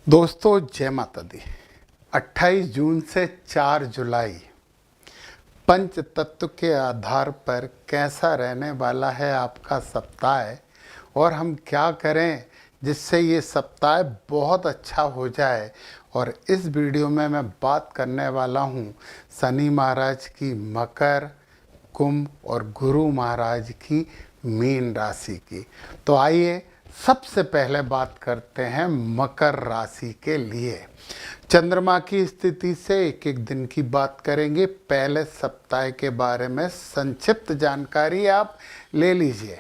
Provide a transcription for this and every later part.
दोस्तों जय माता दी। 28 जून से 4 जुलाई पंच तत्व के आधार पर कैसा रहने वाला है आपका सप्ताह और हम क्या करें जिससे ये सप्ताह बहुत अच्छा हो जाए। और इस वीडियो में मैं बात करने वाला हूँ शनि महाराज की मकर, कुंभ और गुरु महाराज की मीन राशि की। तो आइए सबसे पहले बात करते हैं मकर राशि के लिए। चंद्रमा की स्थिति से एक एक दिन की बात करेंगे। पहले सप्ताह के बारे में संक्षिप्त जानकारी आप ले लीजिए।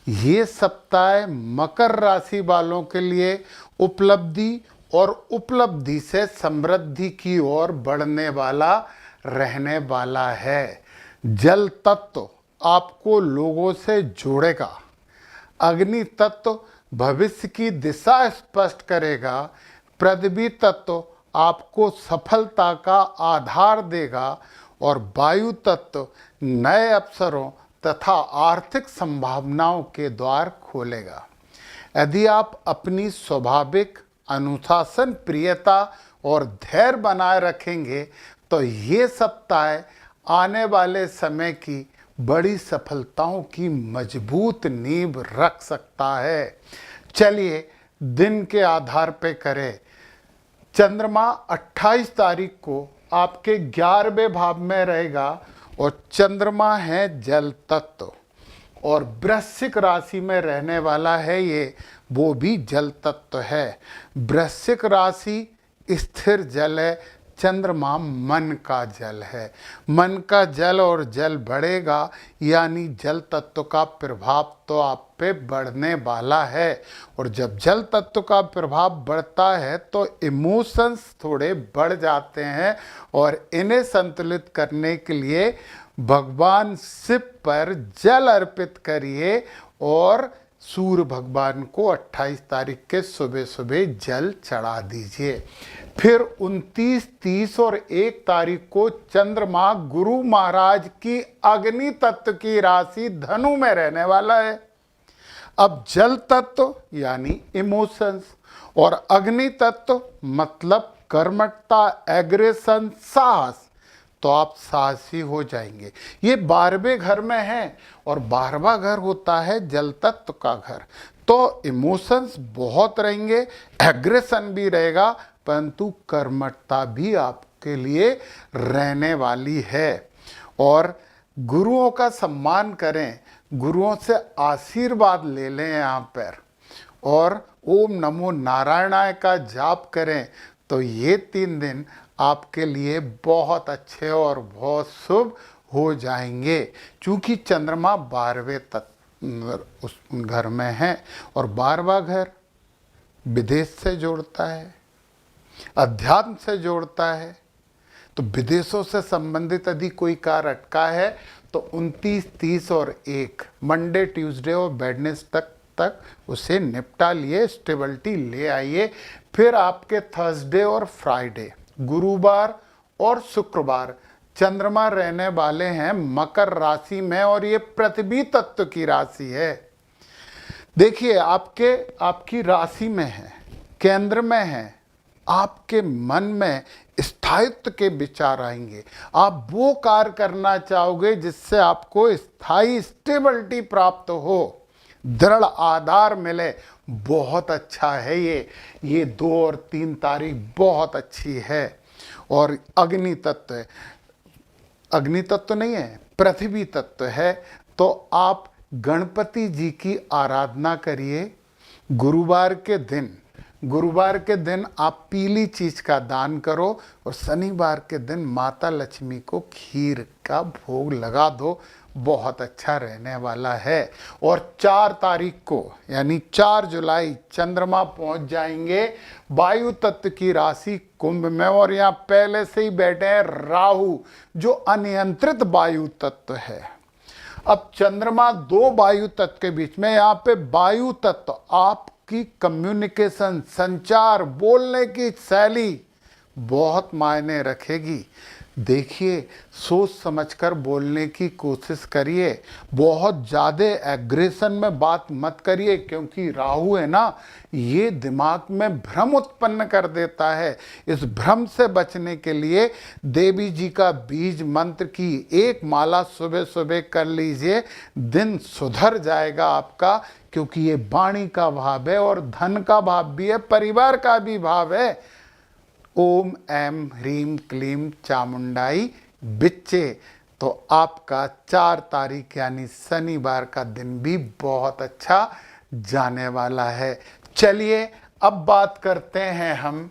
ये सप्ताह मकर राशि वालों के लिए उपलब्धि और उपलब्धि से समृद्धि की ओर बढ़ने वाला रहने वाला है। जल तत्व आपको लोगों से जोड़ेगा। अग्नि तत्व भविष्य की दिशा स्पष्ट करेगा। पृथ्वी तत्व आपको सफलता का आधार देगा और वायु तत्व नए अवसरों तथा आर्थिक संभावनाओं के द्वार खोलेगा। यदि आप अपनी स्वाभाविक अनुशासन, प्रियता और धैर्य बनाए रखेंगे तो ये सप्ताह आने वाले समय की बड़ी सफलताओं की मजबूत नींव रख सकता है। चलिए दिन के आधार पे करें। चंद्रमा 28 तारीख को आपके 11वें भाव में रहेगा और चंद्रमा है जल तत्व और वृश्चिक राशि में रहने वाला है। ये वो भी जल तत्व है। वृश्चिक राशि स्थिर जल है। चंद्रमा मन का जल है। मन का जल और जल बढ़ेगा यानी जल तत्व का प्रभाव तो आप पे बढ़ने वाला है। और जब जल तत्व का प्रभाव बढ़ता है तो इमोशंस थोड़े बढ़ जाते हैं और इन्हें संतुलित करने के लिए भगवान शिव पर जल अर्पित करिए और सूर्य भगवान को 28 तारीख के सुबह सुबह जल चढ़ा दीजिए। फिर 29, 30 और 1 तारीख को चंद्रमा गुरु महाराज की अग्नि तत्व की राशि धनु में रहने वाला है। अब जल तत्व यानी इमोशंस और अग्नि तत्व मतलब कर्मठता, एग्रेशन, साहस, तो आप साहसी हो जाएंगे। ये 12वें घर में है और 12वां घर होता है जल तत्व का घर। तो इमोशंस बहुत रहेंगे, एग्रेशन भी रहेगा, परंतु कर्मठता भी आपके लिए रहने वाली है। और गुरुओं का सम्मान करें, गुरुओं से आशीर्वाद ले लें यहाँ पर और ओम नमो नारायणाय का जाप करें। तो ये 3 दिन आपके लिए बहुत अच्छे और बहुत शुभ हो जाएंगे। चूँकि चंद्रमा 12वें तत्व उस घर में है और 12वां घर विदेश से जोड़ता है, अध्यात्म से जोड़ता है। तो विदेशों से संबंधित यदि कोई कार्य अटका है तो 29, 30 और 1 मंडे, ट्यूसडे और वेडनेसडे तक उसे निपटा लिए, स्टेबिलिटी ले आइए। फिर आपके थर्सडे और फ्राइडे, गुरुवार और शुक्रवार चंद्रमा रहने वाले हैं मकर राशि में और ये पृथ्वी तत्व की राशि है। देखिए आपकी राशि में है, केंद्र में है, आपके मन में स्थायित्व के विचार आएंगे। आप वो कार्य करना चाहोगे जिससे आपको स्थायी स्टेबिलिटी प्राप्त हो, दृढ़ आधार मिले। बहुत अच्छा है ये 2 और 3 तारीख बहुत अच्छी है। और अग्नि तत्व है, अग्नि तत्व नहीं है, पृथ्वी तत्व है। तो आप गणपति जी की आराधना करिए। गुरुवार के दिन आप पीली चीज का दान करो और शनिवार के दिन माता लक्ष्मी को खीर का भोग लगा दो। बहुत अच्छा रहने वाला है। और 4 तारीख को यानी 4 जुलाई चंद्रमा पहुंच जाएंगे वायु तत्व की राशि कुंभ में और यहाँ पहले से ही बैठे हैं राहु जो अनियंत्रित वायु तत्व है। अब चंद्रमा 2 वायु तत्व के बीच में, यहाँ पे वायु तत्व आपकी कम्युनिकेशन, संचार, बोलने की शैली बहुत मायने रखेगी। देखिए, सोच समझकर बोलने की कोशिश करिए। बहुत ज़्यादा एग्रेशन में बात मत करिए, क्योंकि राहु है ना, ये दिमाग में भ्रम उत्पन्न कर देता है। इस भ्रम से बचने के लिए देवी जी का बीज मंत्र की एक माला सुबह सुबह कर लीजिए, दिन सुधर जाएगा आपका। क्योंकि ये वाणी का भाव है और धन का भाव भी है, परिवार का भी भाव है। ओम ऐम ह्रीम क्लीम चामुंडाई बिच्चे। तो आपका 4 तारीख यानी शनिवार का दिन भी बहुत अच्छा जाने वाला है। चलिए अब बात करते हैं हम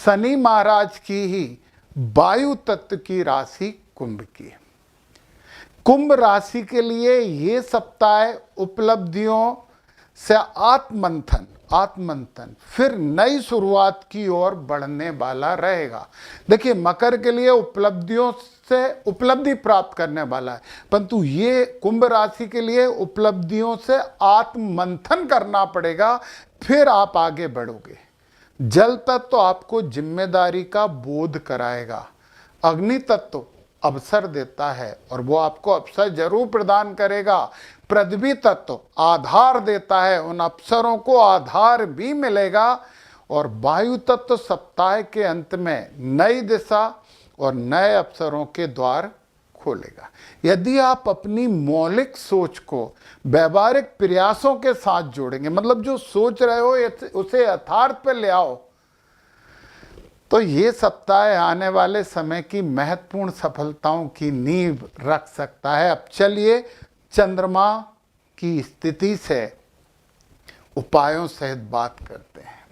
शनि महाराज की ही वायु तत्व की राशि कुंभ की। कुंभ राशि के लिए ये सप्ताह उपलब्धियों से आत्मंथन फिर नई शुरुआत की ओर बढ़ने वाला रहेगा। देखिए, मकर के लिए उपलब्धियों से उपलब्धि प्राप्त करने वाला है, परंतु ये कुंभ राशि के लिए उपलब्धियों से आत्ममंथन करना पड़ेगा, फिर आप आगे बढ़ोगे। जल तत्व तो आपको जिम्मेदारी का बोध कराएगा। अग्नि तत्व अवसर देता है और वो आपको अवसर जरूर प्रदान करेगा। पृथ्वी तत्व आधार देता है, उन अवसरों को आधार भी मिलेगा। और वायु तत्व सप्ताह के अंत में नई दिशा और नए अवसरों के द्वार खोलेगा। यदि आप अपनी मौलिक सोच को व्यवहारिक प्रयासों के साथ जोड़ेंगे, मतलब जो सोच रहे हो उसे यथार्थ पे ले आओ, तो ये सप्ताह आने वाले समय की महत्वपूर्ण सफलताओं की नींव रख सकता है। अब चलिए चंद्रमा की स्थिति से उपायों सहित बात करते हैं।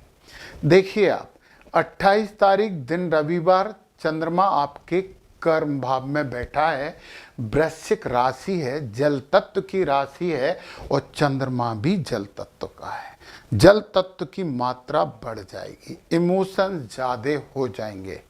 देखिए, आप 28 तारीख दिन रविवार चंद्रमा आपके कर्म भाव में बैठा है। वृश्चिक राशि है, जल तत्व की राशि है और चंद्रमा भी जल तत्व का है। जल तत्व की मात्रा बढ़ जाएगी, इमोशन ज्यादा हो जाएंगे।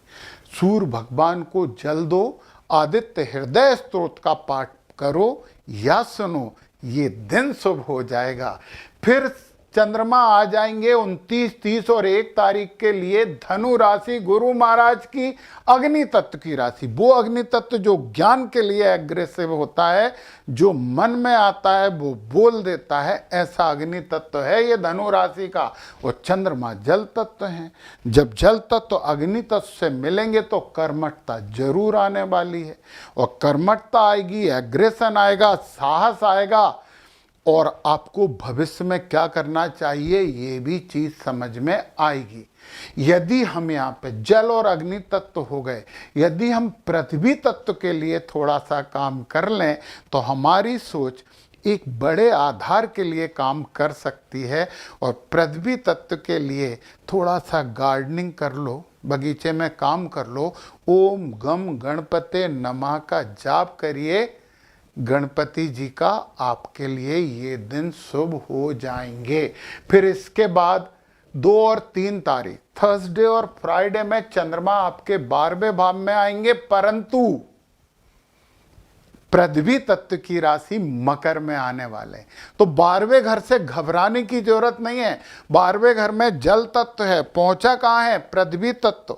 सूर्य भगवान को जल दो, आदित्य हृदय स्तोत्र का पाठ करो या सुनो, ये दिन शुभ हो जाएगा। फिर चंद्रमा आ जाएंगे 29, 30 और 1 तारीख के लिए धनु राशि, गुरु महाराज की अग्नि तत्व की राशि। वो अग्नि तत्व जो ज्ञान के लिए एग्रेसिव होता है, जो मन में आता है वो बोल देता है, ऐसा अग्नि तत्व है ये धनु राशि का। और चंद्रमा जल तत्व है। जब जल तत्व अग्नि तत्व से मिलेंगे तो कर्मठता जरूर आने वाली है। और कर्मठता आएगी, एग्रेशन आएगा, साहस आएगा, और आपको भविष्य में क्या करना चाहिए ये भी चीज समझ में आएगी। यदि हम यहाँ पे जल और अग्नि तत्व हो गए, यदि हम पृथ्वी तत्व के लिए थोड़ा सा काम कर लें तो हमारी सोच एक बड़े आधार के लिए काम कर सकती है। और पृथ्वी तत्व के लिए थोड़ा सा गार्डनिंग कर लो, बगीचे में काम कर लो, ओम गम गणपते नमः का जाप करिए, गणपति जी का आपके लिए ये दिन शुभ हो जाएंगे। फिर इसके बाद 2 और 3 तारीख थर्सडे और फ्राइडे में चंद्रमा आपके 12वें भाव में आएंगे, परंतु पृथ्वी तत्व की राशि मकर में आने वाले हैं। तो 12वें घर से घबराने की जरूरत नहीं है। 12वें घर में जल तत्व है, पहुंचा कहां है? पृथ्वी तत्व।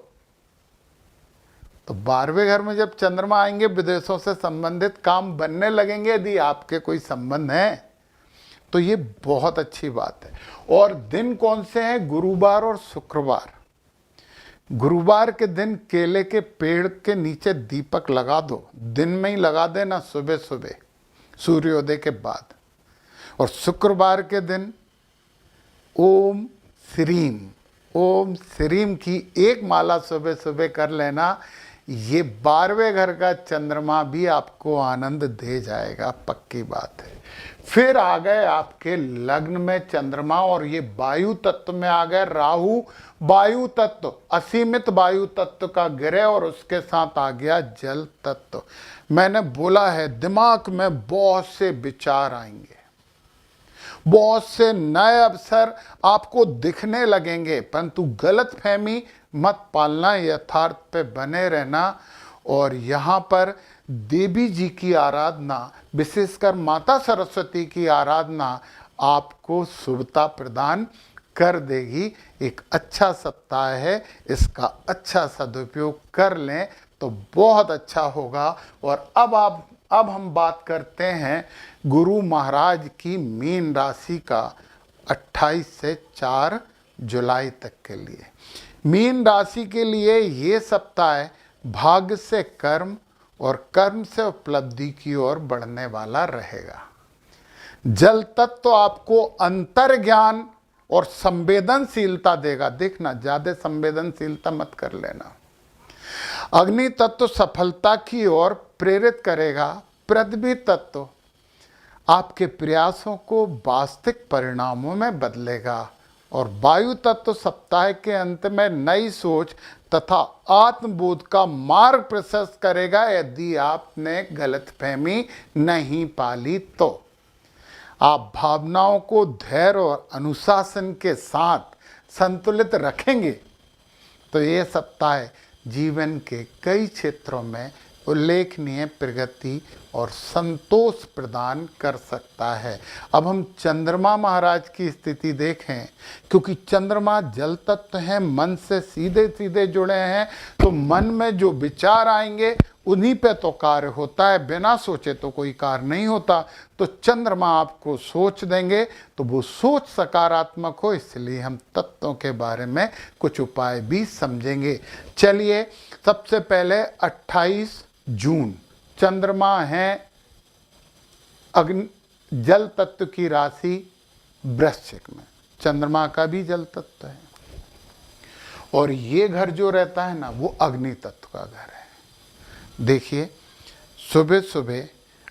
तो 12वें घर में जब चंद्रमा आएंगे, विदेशों से संबंधित काम बनने लगेंगे। यदि आपके कोई संबंध है तो ये बहुत अच्छी बात है। और दिन कौन से हैं? गुरुवार और शुक्रवार। गुरुवार के दिन केले के पेड़ के नीचे दीपक लगा दो, दिन में ही लगा देना, सुबह सुबह सूर्योदय के बाद। और शुक्रवार के दिन ओम श्रीम की एक माला सुबह सुबह कर लेना। ये 12वें घर का चंद्रमा भी आपको आनंद दे जाएगा, पक्की बात है। फिर आ गए आपके लग्न में चंद्रमा और ये वायु तत्व में आ गए राहु। वायु तत्व असीमित वायु तत्व का ग्रह और उसके साथ आ गया जल तत्व। मैंने बोला है दिमाग में बहुत से विचार आएंगे, बहुत से नए अवसर आपको दिखने लगेंगे, परंतु गलतफहमी मत पालना, यथार्थ पे बने रहना। और यहाँ पर देवी जी की आराधना, विशेषकर माता सरस्वती की आराधना आपको शुभता प्रदान कर देगी। एक अच्छा सप्ताह है, इसका अच्छा सदुपयोग कर लें तो तो बहुत अच्छा होगा। और अब हम बात करते हैं गुरु महाराज की मीन राशि का 28 से 4 जुलाई तक के लिए। मीन राशि के लिए ये सप्ताह भाग्य से कर्म और कर्म से उपलब्धि की ओर बढ़ने वाला रहेगा। जल तत्व तो आपको अंतर ज्ञान और संवेदनशीलता देगा। देखना, ज्यादा संवेदनशीलता मत कर लेना। अग्नि तत्व सफलता की ओर प्रेरित करेगा। पृथ्वी तत्व आपके प्रयासों को वास्तविक परिणामों में बदलेगा। और वायु तत्व सप्ताह के अंत में नई सोच तथा आत्मबोध का मार्ग प्रशस्त करेगा। यदि आपने गलतफहमी नहीं पाली तो आप भावनाओं को धैर्य और अनुशासन के साथ संतुलित रखेंगे तो ये सप्ताह जीवन के कई क्षेत्रों में उल्लेखनीय प्रगति और संतोष प्रदान कर सकता है। अब हम चंद्रमा महाराज की स्थिति देखें, क्योंकि चंद्रमा जल तत्व है, मन से सीधे सीधे जुड़े हैं, तो मन में जो विचार आएंगे उन्हीं पे तो कार्य होता है, बिना सोचे तो कोई कार्य नहीं होता। तो चंद्रमा आपको सोच देंगे तो वो सोच सकारात्मक हो, इसलिए हम तत्वों के बारे में कुछ उपाय भी समझेंगे। चलिए, सबसे पहले 28 जून चंद्रमा है जल तत्व की राशि वृश्चिक में। चंद्रमा का भी जल तत्व है और ये घर जो रहता है ना, वो अग्नि तत्व का घर है। देखिए, सुबह सुबह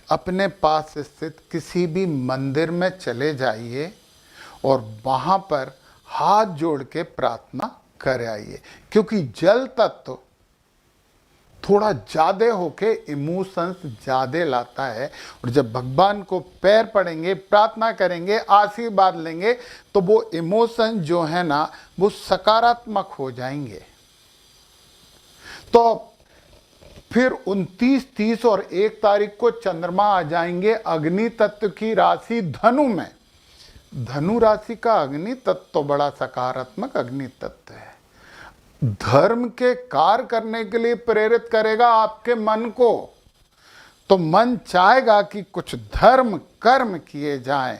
अपने पास स्थित किसी भी मंदिर में चले जाइए और वहाँ पर हाथ जोड़ के प्रार्थना कर आइए, क्योंकि जल तत्व थोड़ा ज़्यादा होके इमोशंस ज़्यादा लाता है। और जब भगवान को पैर पड़ेंगे, प्रार्थना करेंगे, आशीर्वाद लेंगे, तो वो इमोशन जो है ना, वो सकारात्मक हो जाएंगे। तो फिर 29, 30 और 1 तारीख को चंद्रमा आ जाएंगे अग्नि तत्व की राशि धनु में। धनु राशि का अग्नि तत्व तो बड़ा सकारात्मक अग्नि तत्व है। धर्म के कार्य करने के लिए प्रेरित करेगा आपके मन को। तो मन चाहेगा कि कुछ धर्म कर्म किए जाएं।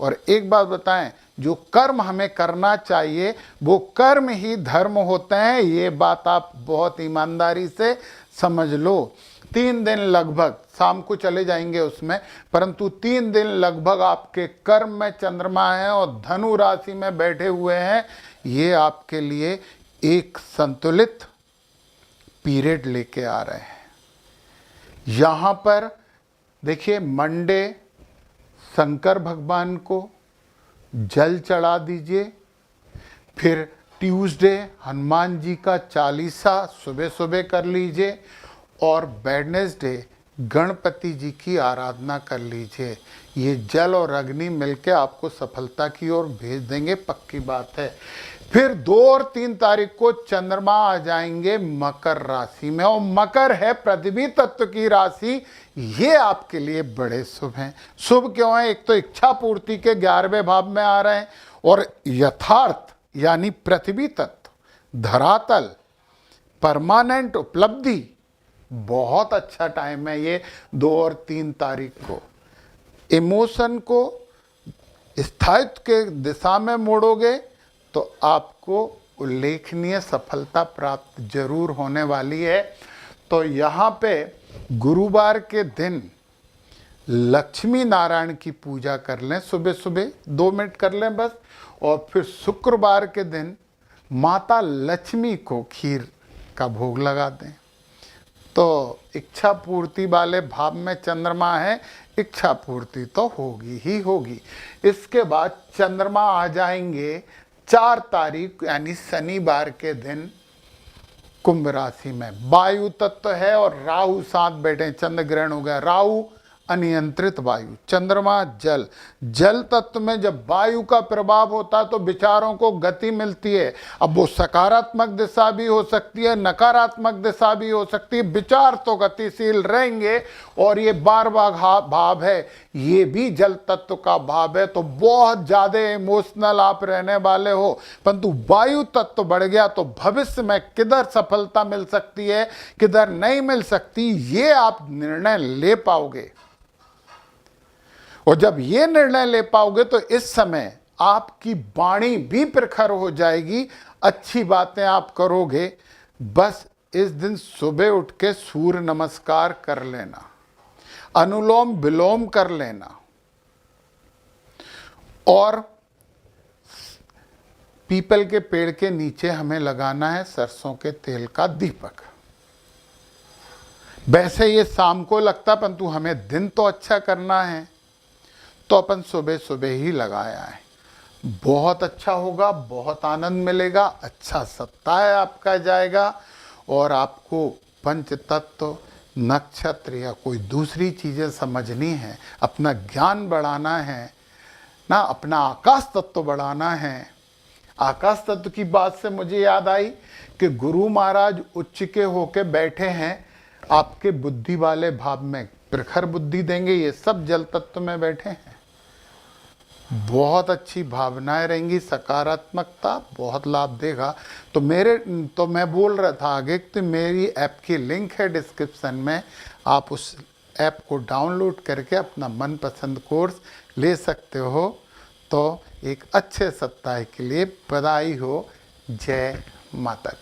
और एक बात बताएं, जो कर्म हमें करना चाहिए वो कर्म ही धर्म होते हैं। ये बात आप बहुत ईमानदारी से समझ लो। 3 दिन लगभग, शाम को चले जाएंगे उसमें, परंतु 3 दिन लगभग आपके कर्म में चंद्रमा है और धनु राशि में बैठे हुए हैं। ये आपके लिए एक संतुलित पीरियड लेके आ रहे हैं। यहाँ पर देखिए, मंडे शंकर भगवान को जल चढ़ा दीजिए। फिर ट्यूसडे हनुमान जी का चालीसा सुबह सुबह कर लीजिए और वेडनेसडे गणपति जी की आराधना कर लीजिए। ये जल और अग्नि मिलके आपको सफलता की ओर भेज देंगे, पक्की बात है। फिर 2 और 3 तारीख को चंद्रमा आ जाएंगे मकर राशि में, और मकर है पृथ्वी तत्व की राशि। ये आपके लिए बड़े शुभ हैं। शुभ क्यों है? एक तो इच्छा पूर्ति के 11वें भाव में आ रहे हैं, और यथार्थ यानी पृथ्वी तत्व, धरातल, परमानेंट उपलब्धि, बहुत अच्छा टाइम है ये 2 और 3 तारीख को। इमोशन को स्थायित्व के दिशा में मोड़ोगे तो आपको उल्लेखनीय सफलता प्राप्त जरूर होने वाली है। तो यहाँ पे गुरुवार के दिन लक्ष्मी नारायण की पूजा कर लें, सुबह सुबह 2 मिनट कर लें बस। और फिर शुक्रवार के दिन माता लक्ष्मी को खीर का भोग लगा दें। तो इच्छा पूर्ति वाले भाव में चंद्रमा है, इच्छा पूर्ति तो होगी ही होगी। इसके बाद चंद्रमा आ जाएंगे 4 तारीख यानी शनिवार के दिन कुंभ राशि में। वायु तत्व है और राहु साथ बैठे, चंद्र ग्रहण हो गया। राहु अनियंत्रित वायु। चंद्रमा जल, जल तत्व में जब वायु का प्रभाव होता है तो विचारों को गति मिलती है। अब वो सकारात्मक दिशा भी हो सकती है, नकारात्मक दिशा भी हो सकती है, विचार तो गतिशील रहेंगे। और ये 12वां भाव है, ये भी जल तत्व का भाव है, तो बहुत ज्यादा इमोशनल आप रहने वाले हो। परंतु वायु तत्व बढ़ गया तो भविष्य में किधर सफलता मिल सकती है, किधर नहीं मिल सकती, ये आप निर्णय ले पाओगे। और जब ये निर्णय ले पाओगे तो इस समय आपकी वाणी भी प्रखर हो जाएगी, अच्छी बातें आप करोगे। बस इस दिन सुबह उठ के सूर्य नमस्कार कर लेना, अनुलोम विलोम कर लेना, और पीपल के पेड़ के नीचे हमें लगाना है सरसों के तेल का दीपक। वैसे ये शाम को लगता, परंतु हमें दिन तो अच्छा करना है, तो अपन सुबह सुबह ही लगाया है। बहुत अच्छा होगा, बहुत आनंद मिलेगा, अच्छा सप्ताह आपका जाएगा। और आपको पंच तत्व, नक्षत्र या कोई दूसरी चीज़ें समझनी है, अपना ज्ञान बढ़ाना है ना, अपना आकाश तत्व बढ़ाना है। आकाश तत्व की बात से मुझे याद आई कि गुरु महाराज उच्च के होके बैठे हैं, आपके बुद्धि वाले भाव में प्रखर बुद्धि देंगे। ये सब जल तत्व में बैठे हैं, बहुत अच्छी भावनाएं रहेंगी, सकारात्मकता बहुत लाभ देगा। तो मैं बोल रहा था आगे कि मेरी ऐप की लिंक है डिस्क्रिप्शन में, आप उस ऐप को डाउनलोड करके अपना मनपसंद कोर्स ले सकते हो। तो एक अच्छे सप्ताह के लिए बधाई हो। जय माता दी।